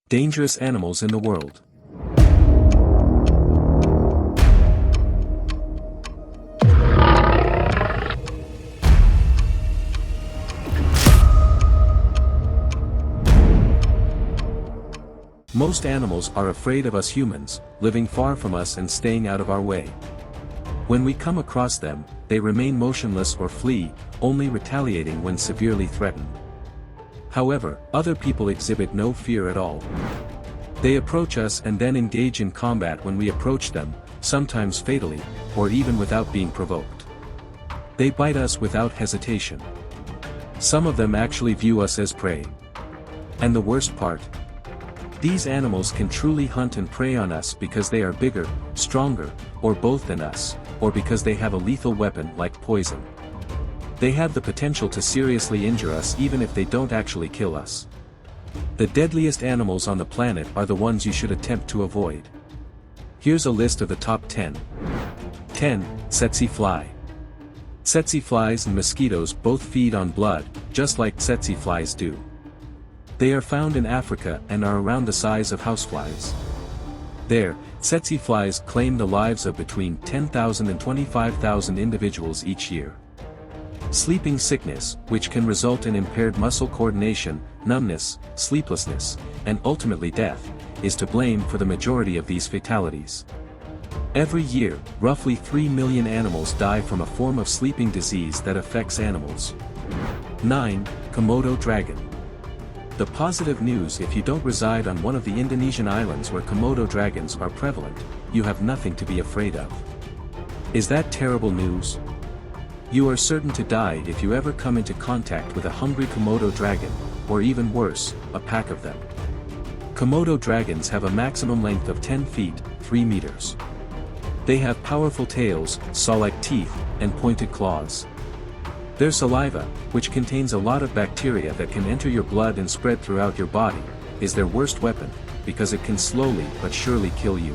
Dangerous animals in the world. Most animals are afraid of us humans, living far from us and staying out of our way. When we come across them, they remain motionless or flee, only retaliating when severely threatened. However, other people exhibit no fear at all. They approach us and then engage in combat when we approach them, sometimes fatally, or even without being provoked. They bite us without hesitation. Some of them actually view us as prey. And the worst part? These animals can truly hunt and prey on us because they are bigger, stronger, or both than us, or because they have a lethal weapon like poison. They have the potential to seriously injure us even if they don't actually kill us. The deadliest animals on the planet are the ones you should attempt to avoid. Here's a list of the top 10. 10. Tsetse fly. Tsetse flies and mosquitoes both feed on blood, just like tsetse flies do. They are found in Africa and are around the size of houseflies. There, tsetse flies claim the lives of between 10,000 and 25,000 individuals each year. Sleeping sickness, which can result in impaired muscle coordination, numbness, sleeplessness, and ultimately death, is to blame for the majority of these fatalities. Every year, roughly 3 million animals die from a form of sleeping disease that affects animals. 9. Komodo Dragon. The positive news: if you don't reside on one of the Indonesian islands where Komodo dragons are prevalent, you have nothing to be afraid of. Is that terrible news? You are certain to die if you ever come into contact with a hungry Komodo dragon, or even worse, a pack of them. Komodo dragons have a maximum length of 10 feet, 3 meters. They have powerful tails, saw-like teeth, and pointed claws. Their saliva, which contains a lot of bacteria that can enter your blood and spread throughout your body, is their worst weapon, because it can slowly but surely kill you.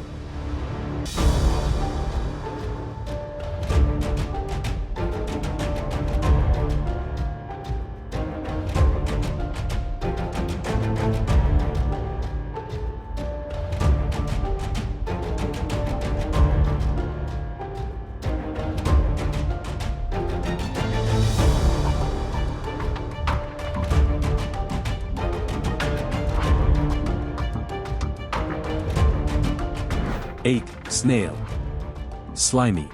Eight. Snail. Slimy.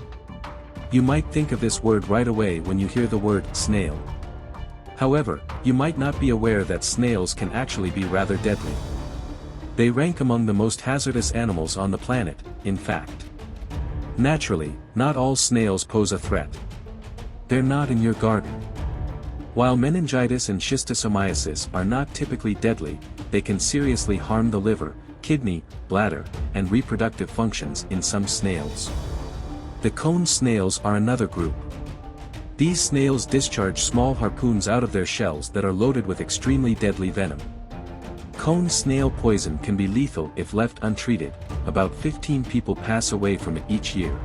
You might think of this word right away when you hear the word snail. However, you might not be aware that snails can actually be rather deadly. They rank among the most hazardous animals on the planet, in fact. Naturally, not all snails pose a threat. They're not in your garden. While meningitis and schistosomiasis are not typically deadly, they can seriously harm the liver, kidney, bladder, and reproductive functions in some snails. The cone snails are another group. These snails discharge small harpoons out of their shells that are loaded with extremely deadly venom. Cone snail poison can be lethal if left untreated. About 15 people pass away from it each year.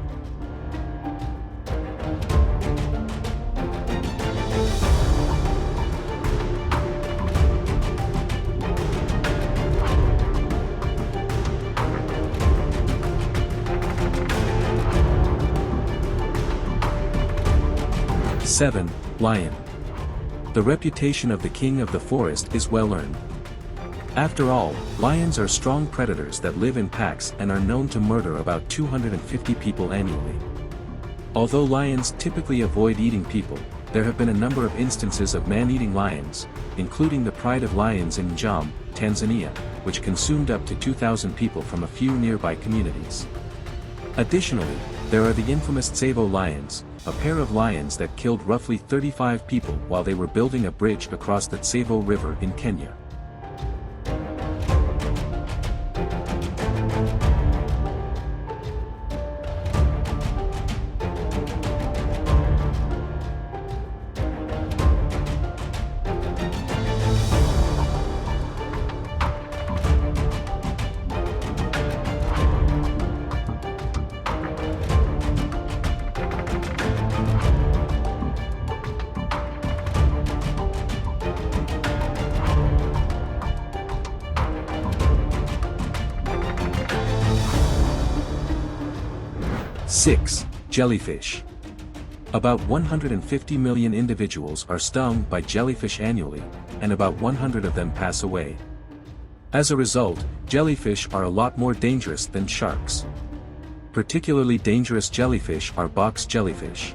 Seven. Lion. The reputation of the king of the forest is well earned. After all, lions are strong predators that live in packs and are known to murder about 250 people annually. Although lions typically avoid eating people, there have been a number of instances of man-eating lions, including the Pride of Lions in Njom, Tanzania, which consumed up to 2,000 people from a few nearby communities. Additionally, there are the infamous Tsavo lions, a pair of lions that killed roughly 35 people while they were building a bridge across the Tsavo River in Kenya. 6. Jellyfish. About 150 million individuals are stung by jellyfish annually, and about 100 of them pass away. As a result, jellyfish are a lot more dangerous than sharks. Particularly dangerous jellyfish are box jellyfish.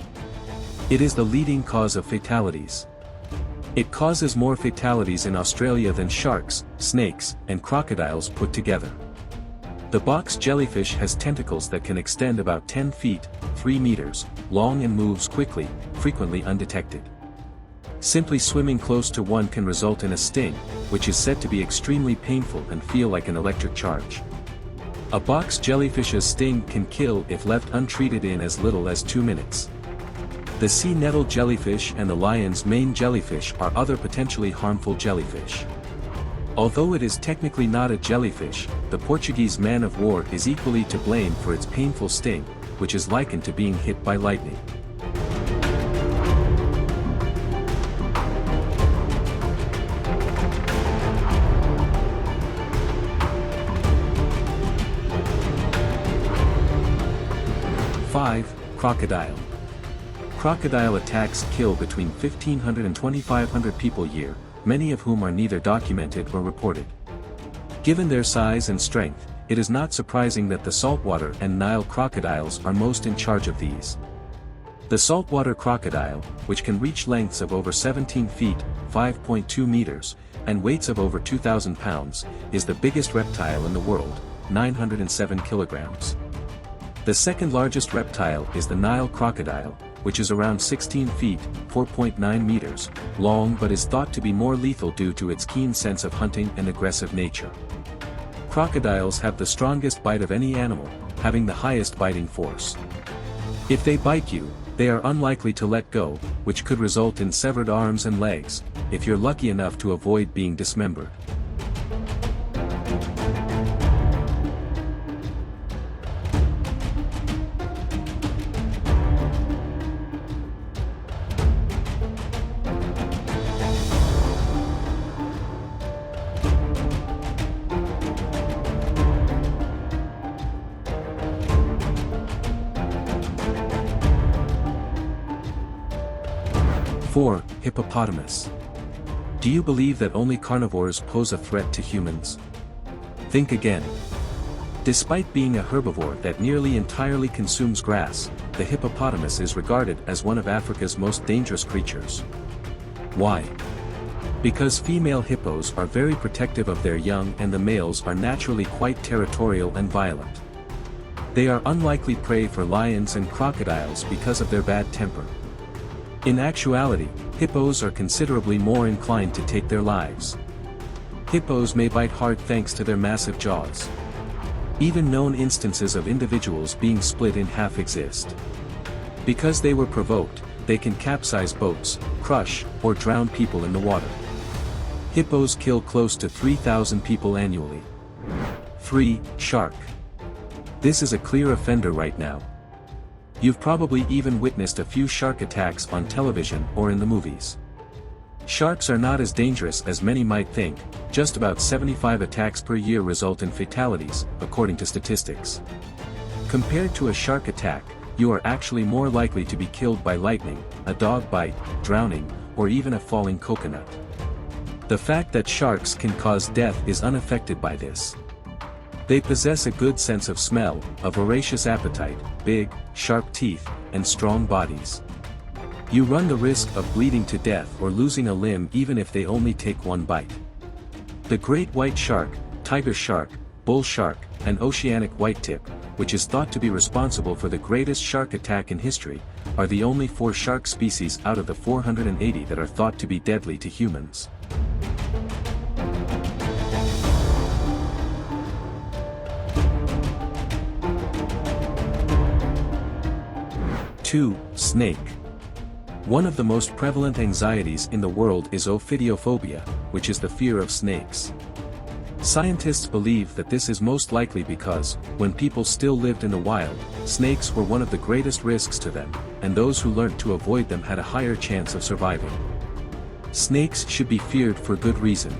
It is the leading cause of fatalities. It causes more fatalities in Australia than sharks, snakes, and crocodiles put together. The box jellyfish has tentacles that can extend about 10 feet, 3 meters, long and moves quickly, frequently undetected. Simply swimming close to one can result in a sting, which is said to be extremely painful and feel like an electric charge. A box jellyfish's sting can kill if left untreated in as little as 2 minutes. The sea nettle jellyfish and the lion's mane jellyfish are other potentially harmful jellyfish. Although it is technically not a jellyfish, the Portuguese man-of-war is equally to blame for its painful sting, which is likened to being hit by lightning. Crocodile. Crocodile attacks kill between 1,500 and 2,500 people a year, many of whom are neither documented or reported. Given their size and strength, it is not surprising that the saltwater and Nile crocodiles are most in charge of these. The saltwater crocodile, which can reach lengths of over 17 feet, 5.2 meters, and weights of over 2,000 pounds, is the biggest reptile in the world, 907 kilograms. The second largest reptile is the Nile crocodile, which is around 16 feet, 4.9 meters, long but is thought to be more lethal due to its keen sense of hunting and aggressive nature. Crocodiles have the strongest bite of any animal, having the highest biting force. If they bite you, they are unlikely to let go, which could result in severed arms and legs, if you're lucky enough to avoid being dismembered. Hippopotamus. Do you believe that only carnivores pose a threat to humans? Think again. Despite being a herbivore that nearly entirely consumes grass, the hippopotamus is regarded as one of Africa's most dangerous creatures. Why? Because female hippos are very protective of their young and the males are naturally quite territorial and violent. They are unlikely prey for lions and crocodiles because of their bad temper. In actuality, hippos are considerably more inclined to take their lives. Hippos may bite hard thanks to their massive jaws. Even known instances of individuals being split in half exist. Because they were provoked, they can capsize boats, crush, or drown people in the water. Hippos kill close to 3,000 people annually. 3. Shark. This is a clear offender right now. You've probably even witnessed a few shark attacks on television or in the movies. Sharks are not as dangerous as many might think, just about 75 attacks per year result in fatalities, according to statistics. Compared to a shark attack, you are actually more likely to be killed by lightning, a dog bite, drowning, or even a falling coconut. The fact that sharks can cause death is unaffected by this. They possess a good sense of smell, a voracious appetite, big, sharp teeth, and strong bodies. You run the risk of bleeding to death or losing a limb even if they only take one bite. The great white shark, tiger shark, bull shark, and oceanic whitetip, which is thought to be responsible for the greatest shark attack in history, are the only 4 shark species out of the 480 that are thought to be deadly to humans. Snake. One of the most prevalent anxieties in the world is ophidiophobia, which is the fear of snakes. Scientists believe that this is most likely because, when people still lived in the wild, snakes were one of the greatest risks to them, and those who learned to avoid them had a higher chance of surviving. Snakes should be feared for good reason.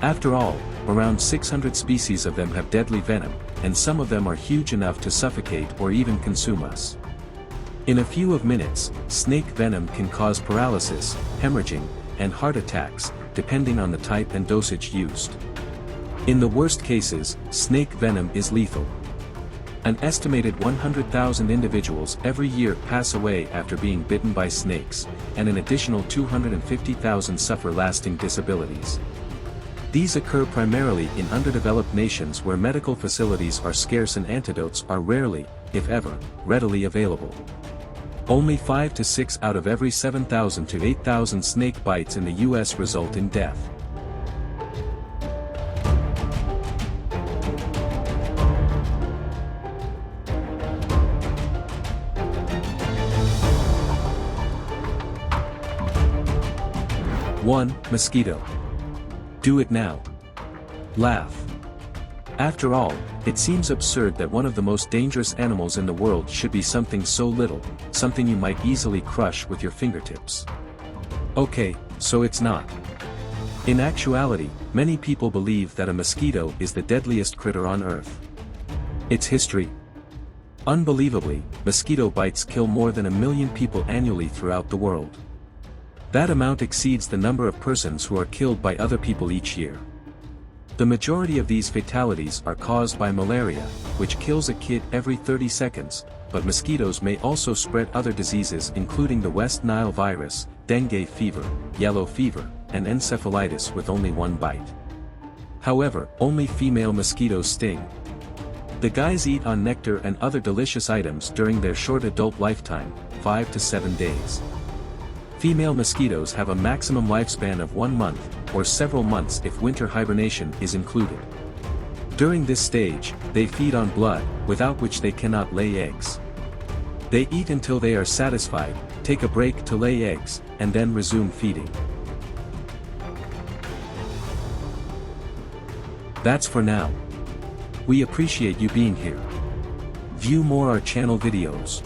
After all, Around 600 species of them have deadly venom, and some of them are huge enough to suffocate or even consume us. In a few minutes, snake venom can cause paralysis, hemorrhaging, and heart attacks, depending on the type and dosage used. In the worst cases, snake venom is lethal. An estimated 100,000 individuals every year pass away after being bitten by snakes, and an additional 250,000 suffer lasting disabilities. These occur primarily in underdeveloped nations where medical facilities are scarce and antidotes are rarely, if ever, readily available. Only 5 to 6 out of every 7,000 to 8,000 snake bites in the US result in death. One, mosquito. Do it now. Laugh. After all, it seems absurd that one of the most dangerous animals in the world should be something so little, something you might easily crush with your fingertips. Okay, so it's not. In actuality, many people believe that a mosquito is the deadliest critter on Earth. Its history. Unbelievably, mosquito bites kill more than 1 million people annually throughout the world. That amount exceeds the number of persons who are killed by other people each year. The majority of these fatalities are caused by malaria, which kills a kid every 30 seconds, but mosquitoes may also spread other diseases including the West Nile virus, dengue fever, yellow fever, and encephalitis with only one bite. However, only female mosquitoes sting. The guys eat on nectar and other delicious items during their short adult lifetime, 5 to 7 days. Female mosquitoes have a maximum lifespan of 1 month, or several months if winter hibernation is included. During this stage, they feed on blood, without which they cannot lay eggs. They eat until they are satisfied, take a break to lay eggs, and then resume feeding. That's for now. We appreciate you being here. View more our channel videos.